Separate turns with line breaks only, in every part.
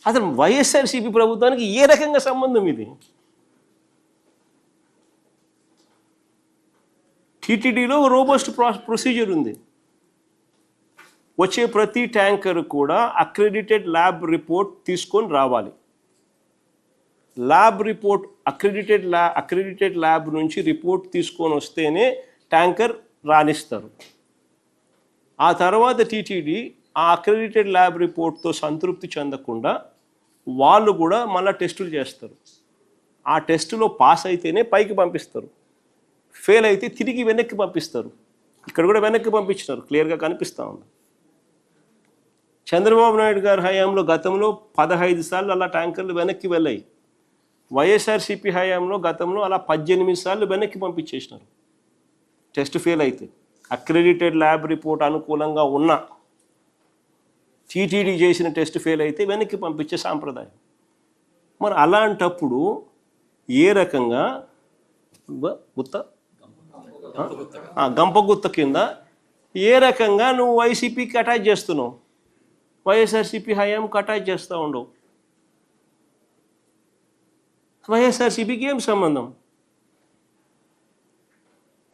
అసలు వైఎస్ఆర్సీపీ ప్రభుత్వానికి ఏ రకంగా సంబంధం ఇది? టీటీడీలో రోబస్ట్ ప్రొసీజర్ ఉంది. వచ్చే ప్రతి ట్యాంకర్ కూడా అక్రెడిటెడ్ ల్యాబ్ రిపోర్ట్ తీసుకొని రావాలి. ల్యాబ్ రిపోర్ట్ అక్రెడిటెడ్ ల్యాబ్ నుంచి రిపోర్ట్ తీసుకొని వస్తేనే ట్యాంకర్ రాణిస్తారు. ఆ తర్వాత టీటీడీ ఆ అక్రెడిటెడ్ ల్యాబ్ రిపోర్ట్తో సంతృప్తి చెందకుండా వాళ్ళు కూడా మళ్ళీ టెస్టులు చేస్తారు. ఆ టెస్టులో పాస్ అయితేనే పైకి పంపిస్తారు, ఫెయిల్ అయితే తిరిగి వెనక్కి పంపిస్తారు. ఇక్కడ కూడా వెనక్కి పంపించినారు, క్లియర్గా కనిపిస్తూ ఉంది. చంద్రబాబు నాయుడు గారి హయాంలో గతంలో 15 సార్లు అలా ట్యాంకర్లు వెనక్కి వెళ్ళాయి. వైఎస్ఆర్సీపీ హయాంలో గతంలో అలా 18 సార్లు వెనక్కి పంపించేసినారు టెస్ట్ ఫెయిల్ అయితే. అక్రెడిటెడ్ ల్యాబ్ రిపోర్ట్ అనుకూలంగా ఉన్న టీటీడీ చేసిన టెస్ట్ ఫెయిల్ అయితే వెనక్కి పంపించే సాంప్రదాయం. మరి అలాంటప్పుడు ఏ రకంగా గంపగుత్త కింద ఏ రకంగా నువ్వు వైసీపీకి అటాచ్ చేస్తున్నావు, వైఎస్ఆర్సీపీ హయాంకి అటాచ్ చేస్తూ ఉండవు? వైఎస్ఆర్సీపీకి ఏం సంబంధం?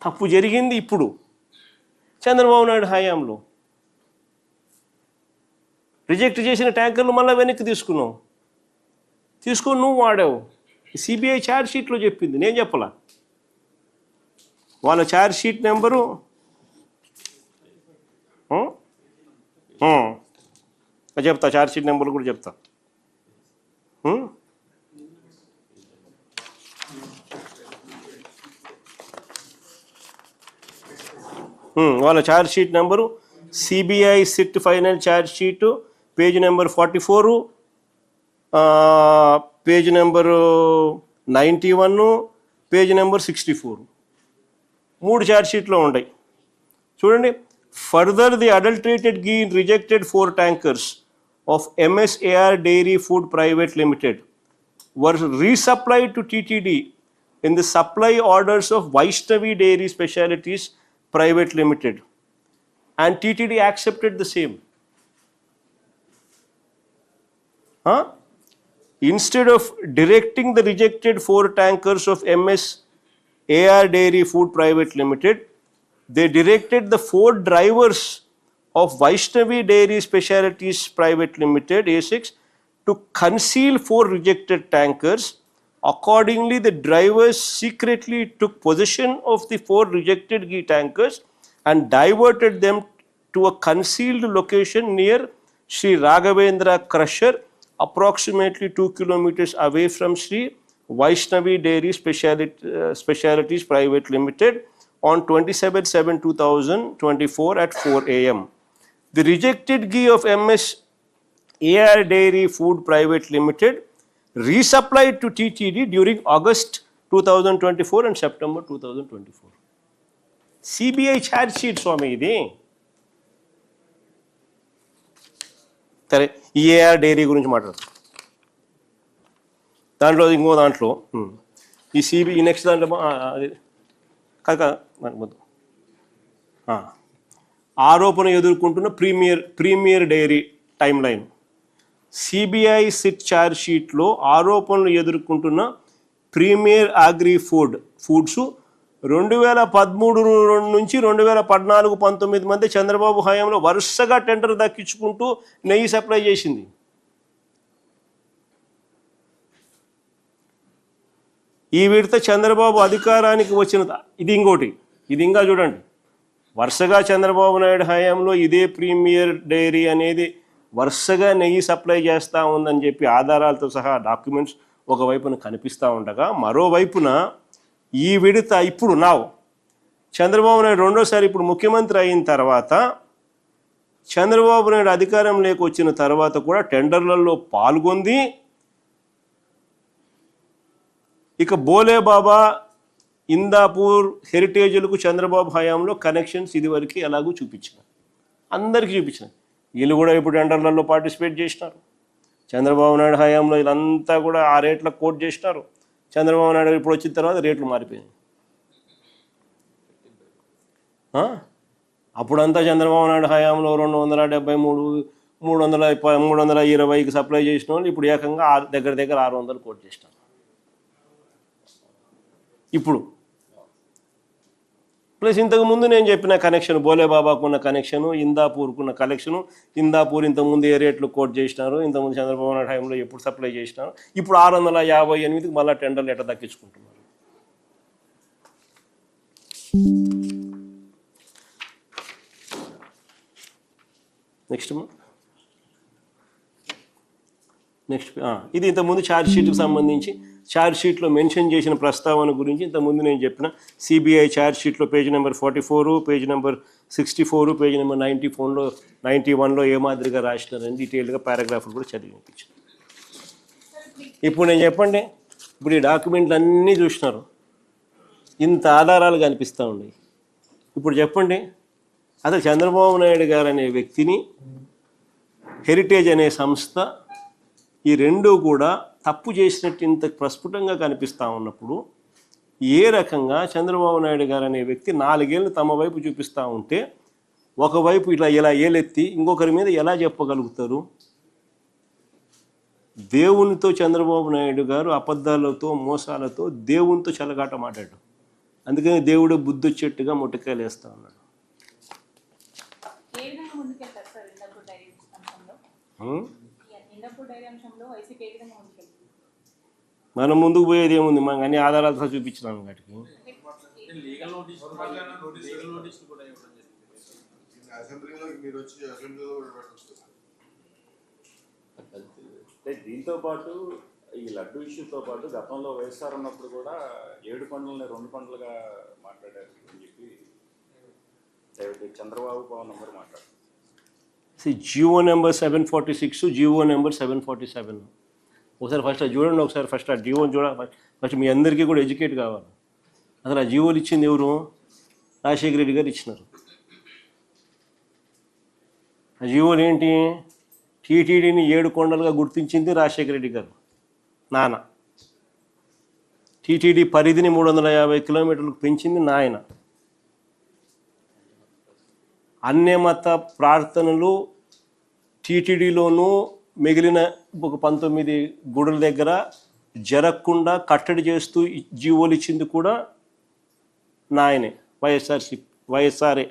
తప్పు జరిగింది ఇప్పుడు చంద్రబాబు నాయుడు హయాంలో. రిజెక్ట్ చేసిన ట్యాంకర్లు మళ్ళీ వెనక్కి తీసుకొని నువ్వు వాడావు. సిబిఐ ఛార్జ్ షీట్లో చెప్పింది, నేను చెప్పలా. వాళ్ళ ఛార్జ్ షీట్ నెంబరు చెప్తా, ఛార్జ్ షీట్ నెంబర్ కూడా చెప్తా. వాళ్ళ charge sheet number CBI SIT final charge sheet, page number 44, page number 91, page number 64. 3 charge షీట్లో ఉన్నాయి చూడండి. Further the adulterated ghee in rejected 4 tankers of MSAR Dairy Food Private Limited were resupplied to TTD in the supply orders of Vaishnavi Dairy Specialities Private Limited, and TTD accepted the same. Instead of directing the rejected 4 tankers of MSAR Dairy Food Private Limited, they directed the 4 drivers of Vaishnavi Dairy Specialities Private Limited A6 to conceal 4 rejected tankers. Accordingly, the drivers secretly took possession of the 4 rejected ghee tankers and diverted them to a concealed location near Sri Raghavendra Crusher, approximately 2 kilometers away from Sri Vaishnavi Dairy Specialities Private Limited on 27/7/2024 at 4 a.m. The rejected ghee of MSAR Dairy Food Private Limited resupplied to TTD during August 2024 and September 2024. CBI charge sheet స్వామి ఇది. సరే, AR dairy గురించి మాట్లాడతాం. దాంట్లో ఇంకో దాంట్లో ఈ CBI next దాంట్లో ఆరోపణ ఎదుర్కొంటున్న premier dairy time line. CBI SIT charge షీట్లో ఆరోపణలు ఎదుర్కొంటున్న ప్రీమియర్ అగ్రి ఫుడ్స్ 2013 నుంచి 2014-19 మధ్య చంద్రబాబు హయాంలో వరుసగా టెండర్ దక్కించుకుంటూ నెయ్యి సప్లై చేసింది. ఈ విడత చంద్రబాబు అధికారానికి వచ్చిన ఇది ఇంకోటి, ఇది ఇంకా చూడండి. వరుసగా చంద్రబాబు నాయుడు హయాంలో ఇదే ప్రీమియర్ డైరీ అనేది వరుసగా నెయ్యి సప్లై చేస్తూ ఉందని చెప్పి ఆధారాలతో సహా డాక్యుమెంట్స్ ఒకవైపున కనిపిస్తూ ఉండగా, మరోవైపున ఈ విడత ఇప్పుడు చంద్రబాబు నాయుడు రెండోసారి ఇప్పుడు ముఖ్యమంత్రి అయిన తర్వాత చంద్రబాబు నాయుడు అధికారంలోకి వచ్చిన తర్వాత కూడా టెండర్లలో పాల్గొంది. ఇక బోలేబాబా, ఇందాపూర్ హెరిటేజ్లకు చంద్రబాబు హయాంలో కనెక్షన్స్ ఇదివరకు ఎలాగూ చూపించిన, అందరికీ చూపించిన. వీళ్ళు కూడా ఇప్పుడు టెండర్లలో పార్టిసిపేట్ చేసినారు. చంద్రబాబు నాయుడు హయాంలో వీళ్ళంతా కూడా ఆ రేట్లకు కోట్ చేసినారు. చంద్రబాబు నాయుడు ఇప్పుడు వచ్చిన తర్వాత రేట్లు మారిపోయినాయి. అప్పుడంతా చంద్రబాబు నాయుడు హయాంలో 273, 320కి సప్లై చేసిన వాళ్ళు ఇప్పుడు ఏకంగా దగ్గర 600 కోట్ చేసినారు. ఇప్పుడు ప్లస్ ఇంతకుముందు నేను చెప్పిన కనెక్షన్, బోలేబాబాకు ఉన్న కనెక్షను, ఇందాపూర్కు ఉన్న కనెక్షను. ఇందాపూర్ ఇంతకుముందు ఏ రేట్లు కోట్ చేసినారు, ఇంతకుముందు చంద్రబాబు నాయుడు టైంలో ఎప్పుడు సప్లై చేసినారు, ఇప్పుడు 658కి మళ్ళీ టెండర్లు ఎట్లా దక్కించుకుంటున్నారు. నెక్స్ట్ ఇది ఇంతకుముందు ఛార్జ్ షీట్కి సంబంధించి ఛార్జ్ షీట్లో మెన్షన్ చేసిన ప్రస్తావన గురించి ఇంతకుముందు నేను చెప్పిన సిబిఐ ఛార్జ్ షీట్లో page number 44, page number 64, page number 91లో ఏ మాదిరిగా రాసినారని డీటెయిల్గా పారాగ్రాఫ్లు కూడా చదివి వినిపించాను. ఇప్పుడు నేను చెప్పండి, ఇప్పుడు ఈ డాక్యుమెంట్లు అన్నీ చూసినారు, ఇంత ఆధారాలు కనిపిస్తూ ఉన్నాయి. ఇప్పుడు చెప్పండి, అసలు చంద్రబాబు నాయుడు గారు అనే వ్యక్తిని, హెరిటేజ్ అనే సంస్థ, ఈ రెండూ కూడా తప్పు చేసినట్టు ఇంత ప్రస్ఫుటంగా కనిపిస్తూ ఉన్నప్పుడు ఏ రకంగా చంద్రబాబు నాయుడు గారు అనే వ్యక్తి 4 ఏళ్ళు తమ వైపు చూపిస్తూ ఉంటే ఒకవైపు ఇలా ఏలెత్తి ఇంకొకరి మీద ఎలా చెప్పగలుగుతారు? దేవునితో చంద్రబాబు నాయుడు గారు అబద్ధాలతో మోసాలతో దేవునితో చెలగాట మాట్లాడు. అందుకని దేవుడు బుద్ధి వచ్చేట్టుగా మొట్టకాయలు వేస్తూ ఉన్నాడు. మనం ముందుకు పోయేది ఏముంది, మనం అన్ని ఆధారాలతో చూపించినాము వాటికి.
దీంతో పాటు ఈ లడ్డు ఇష్యూతో పాటు గతంలో వైఎస్ఆర్ ఉన్నప్పుడు కూడా 7 కొండలని 2 కొండలుగా మాట్లాడారు అని చెప్పి చంద్రబాబు పవన్ నంబర్ మాట్లాడారు.
Jio number 746, Jio number 747. ఒకసారి ఫస్ట్ అది చూడండి, ఒకసారి ఫస్ట్ ఆ జియోని చూడాలి. ఫస్ట్ మీ అందరికీ కూడా ఎడ్యుకేట్ కావాలి. అసలు ఆ జియోలు ఇచ్చింది ఎవరు? రాజశేఖర రెడ్డి గారు ఇచ్చినారు. ఆ జియోలు ఏంటి? టీటీడీని 7 కొండలుగా గుర్తించింది రాజశేఖర రెడ్డి గారు నాన్న. టీటీడీ పరిధిని 350 కిలోమీటర్లకు పెంచింది నాయన. అన్యమత ప్రార్థనలు టీటీడీలోనూ మిగిలిన ఒక 19 గుడుల దగ్గర జరగకుండా కట్టడి చేస్తూ జీవోలు ఇచ్చింది కూడా నాయనే, వైఎస్ఆర్ఏ.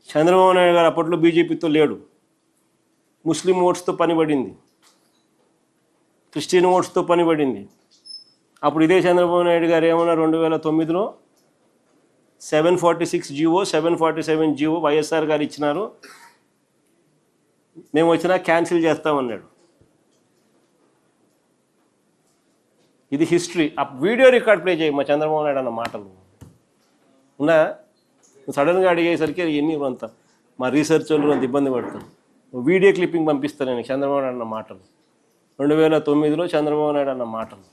చంద్రబాబు నాయుడు గారు అప్పట్లో బీజేపీతో లేడు, ముస్లిం ఓట్స్తో పనిపడింది, క్రిస్టియన్ ఓట్స్తో పనిపడింది. అప్పుడు ఇదే చంద్రబాబు నాయుడు గారు ఏమన్నా 2009లో 746 జివో 747 జివో వైఎస్ఆర్ గారు ఇచ్చినారు, మేము వచ్చినా క్యాన్సిల్ చేస్తామన్నాడు. ఇది హిస్టరీ. ఆ వీడియో రికార్డ్ ప్లే చేయి మా చంద్రబాబు నాయుడు అన్న మాటలు ఉన్నా. సడన్గా అడిగేసరికి ఎన్ని అంతా మా రీసెర్చ్ వాళ్ళు అంత ఇబ్బంది పడతారు. వీడియో క్లిప్పింగ్ పంపిస్తాను నేను చంద్రబాబు నాయుడు అన్న మాటలు, 2009లో చంద్రబాబు నాయుడు అన్న మాటలు.